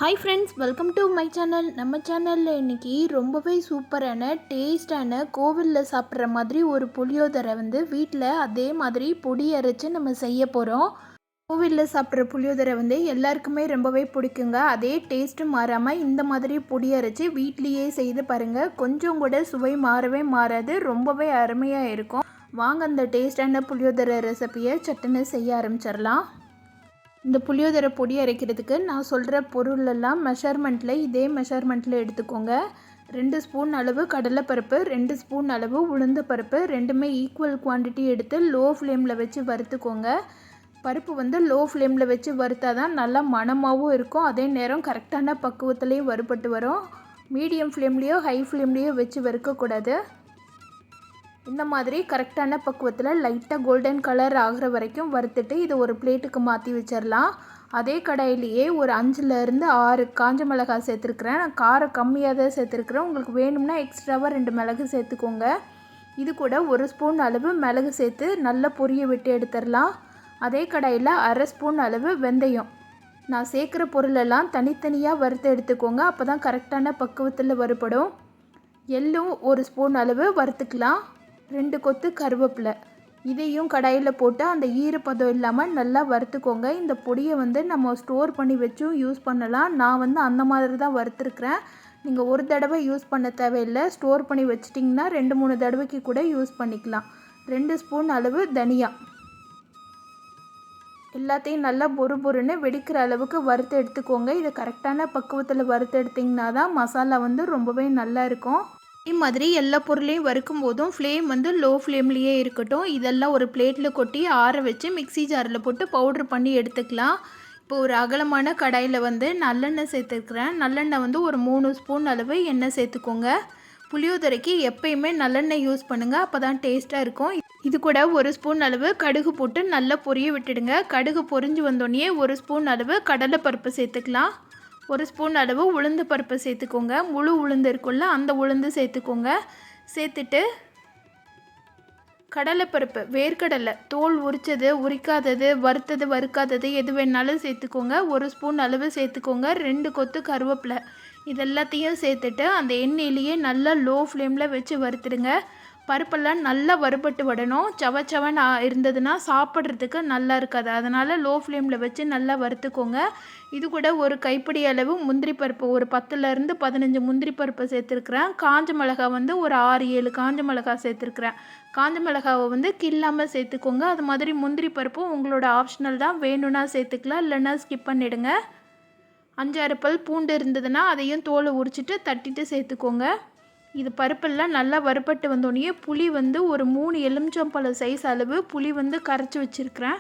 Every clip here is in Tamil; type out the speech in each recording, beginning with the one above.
Hi friends, welcome to my channel. நம்ம சேனலில் இன்றைக்கி ரொம்பவே சூப்பரான டேஸ்டான கோவிலில் சாப்பிட்ற மாதிரி ஒரு புளியோதரை வீட்டில் அதே மாதிரி பொடி அரைச்சி நம்ம செய்ய போகிறோம். கோவிலில் சாப்பிட்ற புளியோதரை எல்லாருக்குமே ரொம்பவே பிடிக்குங்க. அதே டேஸ்ட்டு மாறாமல் இந்த மாதிரி பொடி அரைச்சி வீட்லேயே செய்து பாருங்கள். கொஞ்சம் கூட சுவை மாறவே மாறாது, ரொம்பவே அருமையாக இருக்கும். வாங்க அந்த டேஸ்டான புளியோதரை ரெசிபியை சட்டுன்னு செய்ய ஆரம்பிச்சிடலாம். இந்த புளியோதரை பொடி அரைக்கிறதுக்கு நான் சொல்கிற பொருளெல்லாம் மெஷர்மெண்ட்டில் இதே மெஷர்மெண்ட்டில் எடுத்துக்கோங்க. 2 ஸ்பூன் அளவு கடலைப்பருப்பு, 2 ஸ்பூன் அளவு உளுந்த பருப்பு, ரெண்டுமே ஈக்குவல் குவான்டிட்டி எடுத்து லோ ஃப்ளேமில் வச்சு வறுத்துக்கோங்க. பருப்பு லோ ஃப்ளேமில் வச்சு வறுத்தா தான் நல்லா மணமாகவும் இருக்கும். அதே நேரம் கரெக்டான பக்குவத்துலேயும் வறுபட்டு வரும். மீடியம் ஃப்ளேம்லேயோ ஹை ஃப்ளேம்லேயோ வச்சு வறுக்கக்கூடாது. இந்த மாதிரி கரெக்டான பக்குவத்தில் லைட்டாக கோல்டன் கலர் ஆகிற வரைக்கும் வறுத்துட்டு இது ஒரு பிளேட்டுக்கு மாற்றி வச்சிடலாம். அதே கடாயிலேயே ஒரு 5லேருந்து 6 காஞ்ச மிளகாய் சேர்த்துருக்குறேன். நான் காரம் கம்மியாக தான் சேர்த்துருக்குறேன். உங்களுக்கு வேணும்னா எக்ஸ்ட்ராவாக 2 மிளகு சேர்த்துக்கோங்க. இது கூட 1 ஸ்பூன் அளவு மிளகு சேர்த்து நல்லா பொரிய விட்டு எடுத்துடலாம். அதே கடாயில் 1/2 ஸ்பூன் அளவு வெந்தயம். நான் சேர்க்குற பொருளெல்லாம் தனித்தனியாக வறுத்து எடுத்துக்கோங்க. அப்போ தான் கரெக்டான பக்குவத்தில் வறுபடும். எள்ளும் 1 ஸ்பூன் அளவு வறுத்துக்கலாம். 2 கொத்து கருவேப்பிலை இதையும் கடாயில் போட்டு அந்த ஈரப்பதம் இல்லாமல் நல்லா வறுத்துக்கோங்க. இந்த பொடியை நம்ம ஸ்டோர் பண்ணி வச்சும் யூஸ் பண்ணலாம். நான் அந்த மாதிரி தான் வறுத்துருக்குறேன். நீங்கள் ஒரு தடவை யூஸ் பண்ண தேவையில்லை. ஸ்டோர் பண்ணி வச்சிட்டிங்கன்னா 2-3 தடவைக்கு கூட யூஸ் பண்ணிக்கலாம். 2 ஸ்பூன் அளவு தனியா. எல்லாத்தையும் நல்லா பொறுன்னு வெடிக்கிற அளவுக்கு வறுத்து எடுத்துக்கோங்க. இதை கரெக்டான பக்குவத்தில் வறுத்து எடுத்திங்கன்னா தான் மசாலா ரொம்பவே நல்லா இருக்கும். இதே மாதிரி எல்லா பொருளையும் வறுக்கும் போதும் ஃப்ளேம் லோ ஃப்ளேம்லேயே இருக்கட்டும். இதெல்லாம் ஒரு பிளேட்டில் கொட்டி ஆற வச்சு மிக்ஸி ஜாரில் போட்டு பவுட்ரு பண்ணி எடுத்துக்கலாம். இப்போ ஒரு அகலமான கடாயில் நல்லெண்ணெய் சேர்த்துருக்குறேன். நல்லெண்ணெய் ஒரு 3 ஸ்பூன் அளவு எண்ணெய் சேர்த்துக்கோங்க. புளியோதரைக்கு எப்பயுமே நல்லெண்ணெய் யூஸ் பண்ணுங்கள், அப்போ தான் டேஸ்ட்டாக இருக்கும். இது கூட 1 ஸ்பூன் அளவு கடுகு போட்டு நல்லா பொரிய விட்டுடுங்க. கடுகு பொரிஞ்சு வந்தோடனே 1 ஸ்பூன் அளவு கடலைப்பருப்பு சேர்த்துக்கலாம். 1 ஸ்பூன் அளவு உளுந்து பருப்பு சேர்த்துக்கோங்க. முழு உளுந்து இருக்குல்ல, அந்த உளுந்து சேர்த்துக்கோங்க. சேர்த்துட்டு கடலைப்பருப்பு, வேர்க்கடலை, தோல் உரித்தது உரிக்காதது, வறுத்தது வறுக்காதது எது வேணாலும் சேர்த்துக்கோங்க. 1 ஸ்பூன் அளவு சேர்த்துக்கோங்க. 2 கொத்து கருவேப்பிலை இதெல்லாத்தையும் சேர்த்துட்டு அந்த எண்ணெயிலேயே நல்லா லோ ஃப்ளேமில் வச்சு வறுத்துடுங்க. பருப்பெல்லாம் நல்லா வறுபட்டு விடணும். சவச்சவன் இருந்ததுன்னா சாப்பிட்றதுக்கு நல்லா இருக்காது. அதனால் லோ ஃப்ளேமில் வச்சு நல்லா வறுத்துக்கோங்க. இது கூட ஒரு கைப்பிடி அளவு முந்திரி பருப்பு, ஒரு 10லேருந்து 15 முந்திரி பருப்பு சேர்த்துருக்குறேன். காஞ்ச மிளகாய் ஒரு 6-7 காஞ்ச மிளகாய் சேர்த்துருக்குறேன். காஞ்ச மிளகாவை கில்லாமல் சேர்த்துக்கோங்க. அது மாதிரி முந்திரி பருப்பும் உங்களோட ஆப்ஷனல் தான். வேணும்னா சேர்த்துக்கலாம், இல்லைன்னா ஸ்கிப் பண்ணிவிடுங்க. 5-6 பல் பூண்டு இருந்ததுன்னா அதையும் தோலை உரிச்சிட்டு தட்டிட்டு சேர்த்துக்கோங்க. இது பருப்பெல்லாம் நல்லா வறுபட்டு வந்தோடனே புளி ஒரு 3 எலுமிச்சம்பழம் சைஸ் அளவு புளி கரைச்சி வச்சுருக்கிறேன்.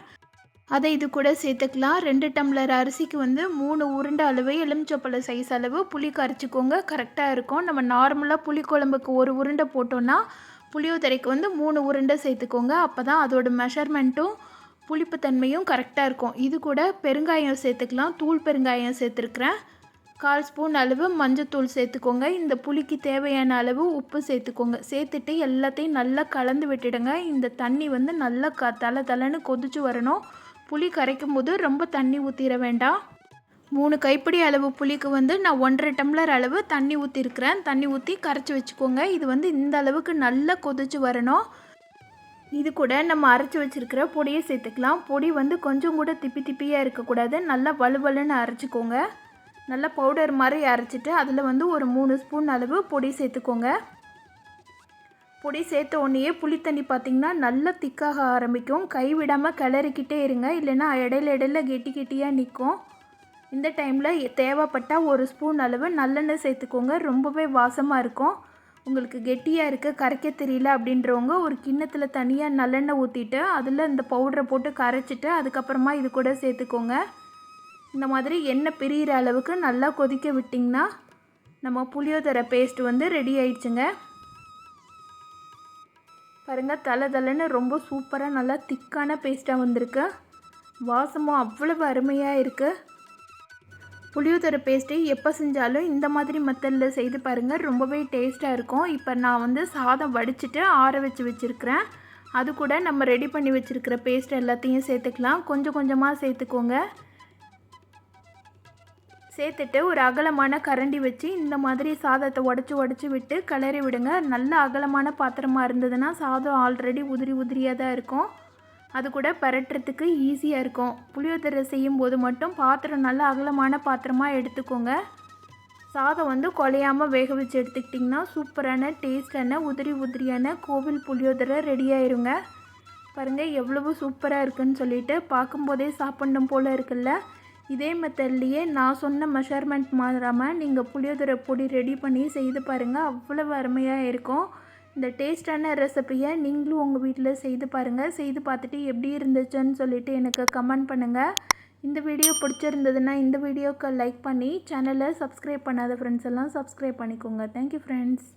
அதை இது கூட சேர்த்துக்கலாம். 2 டம்ளர் அரிசிக்கு 3 உருண்டை அளவு எலுமிச்சம்பழம் சைஸ் அளவு புளி கரைச்சிக்கோங்க. கரெக்டாக இருக்கும். நம்ம நார்மலாக புளிக்குழம்புக்கு 1 உருண்டை போட்டோன்னா புளியோதரைக்கு 3 உருண்டை சேர்த்துக்கோங்க. அப்போ தான் அதோட மெஷர்மெண்ட்டும் புளிப்புத்தன்மையும் கரெக்டாக இருக்கும். இது கூட பெருங்காயம் சேர்த்துக்கலாம். தூள் பெருங்காயம் சேர்த்துருக்குறேன். 1/4 ஸ்பூன் அளவு மஞ்சத்தூள் சேர்த்துக்கோங்க. இந்த புளிக்கு தேவையான அளவு உப்பு சேர்த்துக்கோங்க. சேர்த்துட்டு எல்லாத்தையும் நல்லா கலந்து விட்டுடுங்க. இந்த தண்ணி நல்லா தலை கொதிச்சு வரணும். புளி கரைக்கும் போது ரொம்ப தண்ணி ஊற்றிட வேண்டாம். 3 கைப்பிடி அளவு புளிக்கு நான் 1.5 டம்ளர் அளவு தண்ணி ஊற்றிருக்கிறேன். தண்ணி ஊற்றி கரைச்சி வச்சுக்கோங்க. இது இந்த அளவுக்கு நல்லா கொதிச்சு வரணும். இது கூட நம்ம அரைச்சி வச்சுருக்கிற பொடியை சேர்த்துக்கலாம். பொடி கொஞ்சம் கூட திப்பி திப்பியாக இருக்கக்கூடாது. நல்லா வலுவலுன்னு அரைச்சிக்கோங்க. நல்லா பவுடர் மாதிரி அரைச்சிட்டு அதில் ஒரு 3 ஸ்பூன் அளவு பொடி சேர்த்துக்கோங்க. பொடி சேர்த்த உடனேயே புளித்தண்ணி பார்த்திங்கன்னா நல்லா திக்காக ஆரம்பிக்கும். கைவிடாமல் கிளறிக்கிட்டே இருங்க, இல்லைன்னா இடையில கெட்டியாக நிற்கும். இந்த டைமில் தேவைப்பட்டால் 1 ஸ்பூன் அளவு நல்லெண்ணெய் சேர்த்துக்கோங்க. ரொம்பவே வாசமாக இருக்கும். உங்களுக்கு கெட்டியாக இருக்குது, கரைக்க தெரியல அப்படின்றவங்க ஒரு கிண்ணத்தில் தனியாக நல்லெண்ணெய் ஊற்றிட்டு அதில் இந்த பவுடரை போட்டு கரைச்சிட்டு அதுக்கப்புறமா இது கூட சேர்த்துக்கோங்க. இந்த மாதிரி எண்ணெய் பிரிகிற அளவுக்கு நல்லா கொதிக்க விட்டிங்கன்னா நம்ம புளியோதரை பேஸ்ட் ரெடி ஆயிடுச்சுங்க. பாருங்கள், தலைன்னு ரொம்ப சூப்பராக நல்லா திக்கான பேஸ்ட்டாக வந்திருக்கு. வாசமும் அவ்வளவு அருமையாக இருக்குது. புளியோதரை பேஸ்ட்டு எப்போ செஞ்சாலும் இந்த மாதிரி மெத்தடில் செய்து பாருங்கள், ரொம்பவே டேஸ்ட்டாக இருக்கும். இப்போ நான் சாதம் வடிச்சிட்டு ஆற வச்சுருக்கிறேன். அது கூட நம்ம ரெடி பண்ணி வச்சுருக்கிற பேஸ்ட் எல்லாத்தையும் சேர்த்துக்கலாம். கொஞ்சம் கொஞ்சமாக சேர்த்துக்கோங்க. சேர்த்துட்டு ஒரு அகலமான கரண்டி வச்சு இந்த மாதிரி சாதத்தை உடச்சி விட்டு கிளறி விடுங்க. நல்ல அகலமான பாத்திரமாக இருந்ததுன்னா சாதம் ஆல்ரெடி உதிரியாக தான் இருக்கும். அது கூட பரட்டுறதுக்கு ஈஸியாக இருக்கும். புளியோதரை செய்யும்போது மட்டும் பாத்திரம் நல்ல அகலமான பாத்திரமாக எடுத்துக்கோங்க. சாதம் குழையாமல் வேக வச்சு எடுத்துக்கிட்டிங்கன்னா சூப்பரான டேஸ்டான உதிரியான கோவில் புளியோதரை ரெடி ஆயிருங்க. பாருங்கள் எவ்வளவு சூப்பராக இருக்குன்னு சொல்லிட்டு பார்க்கும்போதே சாப்பிடணும் போல் இருக்குல்ல. இதே மெத்தட்லேயே நான் சொன்ன மெஷர்மெண்ட் மாறாமல் நீங்கள் புளியோதரை பொடி ரெடி பண்ணி செய்து பாருங்கள். அவ்வளவு அருமையாக இருக்கும். இந்த டேஸ்டான ரெசிப்பியை நீங்களும் உங்கள் வீட்டில் செய்து பாருங்கள். செய்து பார்த்துட்டு எப்படி இருந்துச்சுன்னு சொல்லிவிட்டு எனக்கு கமெண்ட் பண்ணுங்கள். இந்த வீடியோ பிடிச்சிருந்ததுன்னா இந்த வீடியோக்கு லைக் பண்ணி சேனலை சப்ஸ்கிரைப் பண்ணாத ஃப்ரெண்ட்ஸ் எல்லாம் சப்ஸ்கிரைப் பண்ணிக்கோங்க. Thank you friends.